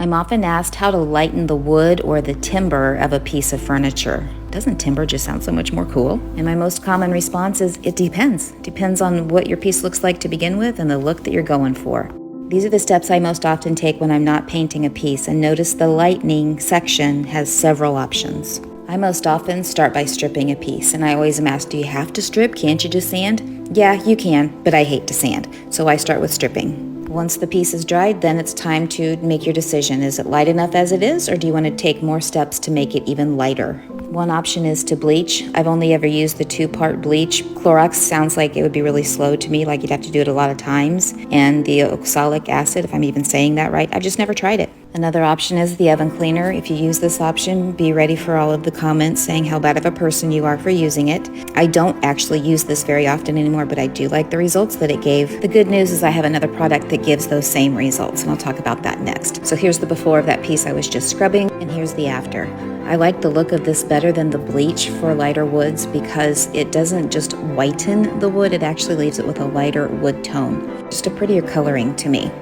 I'm often asked how to lighten the wood or the timber of a piece of furniture. Doesn't timber just sound so much more cool? And my most common response is, it depends. Depends on what your piece looks like to begin with and the look that you're going for. These are the steps I most often take when I'm not painting a piece, and notice the lightening section has several options. I most often start by stripping a piece, and I always am asked, do you have to strip? Can't you just sand? Yeah, you can, but I hate to sand, so I start with stripping. Once the piece is dried, then it's time to make your decision. Is it light enough as it is, or do you want to take more steps to make it even lighter? One option is to bleach. I've only ever used the 2-part bleach. Clorox sounds like it would be really slow to me, like you'd have to do it a lot of times. And the oxalic acid, if I'm even saying that right, I've just never tried it. Another option is the oven cleaner. If you use this option, be ready for all of the comments saying how bad of a person you are for using it. I don't actually use this very often anymore, but I do like the results that it gave. The good news is I have another product that gives those same results, and I'll talk about that next. So here's the before of that piece I was just scrubbing, and here's the after. I like the look of this better than the bleach for lighter woods because it doesn't just whiten the wood, it actually leaves it with a lighter wood tone. Just a prettier coloring to me.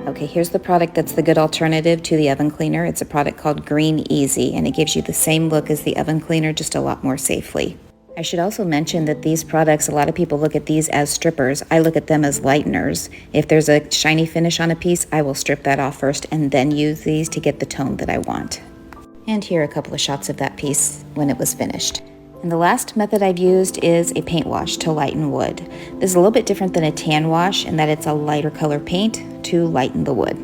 Okay, here's the product that's the good alternative to the oven cleaner. It's a product called Green Easy, and it gives you the same look as the oven cleaner, just a lot more safely. I should also mention that these products, a lot of people look at these as strippers. I look at them as lighteners. If there's a shiny finish on a piece, I will strip that off first and then use these to get the tone that I want. And here are a couple of shots of that piece when it was finished. And the last method I've used is a paint wash to lighten wood. This is a little bit different than a tan wash in that it's a lighter color paint to lighten the wood.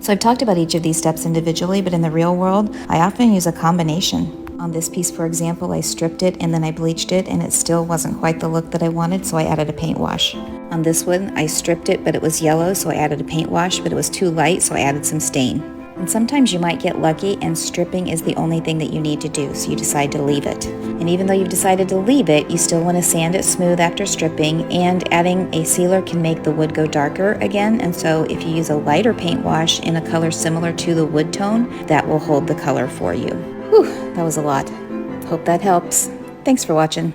So I've talked about each of these steps individually, but in the real world, I often use a combination. On this piece, for example, I stripped it and then I bleached it, and it still wasn't quite the look that I wanted, so I added a paint wash. On this one, I stripped it, but it was yellow, so I added a paint wash, but it was too light, so I added some stain. And sometimes you might get lucky and stripping is the only thing that you need to do, so you decide to leave it. And even though you've decided to leave it, you still want to sand it smooth after stripping, and adding a sealer can make the wood go darker again, and so if you use a lighter paint wash in a color similar to the wood tone, that will hold the color for you. Whew, that was a lot. Hope that helps. Thanks for watching.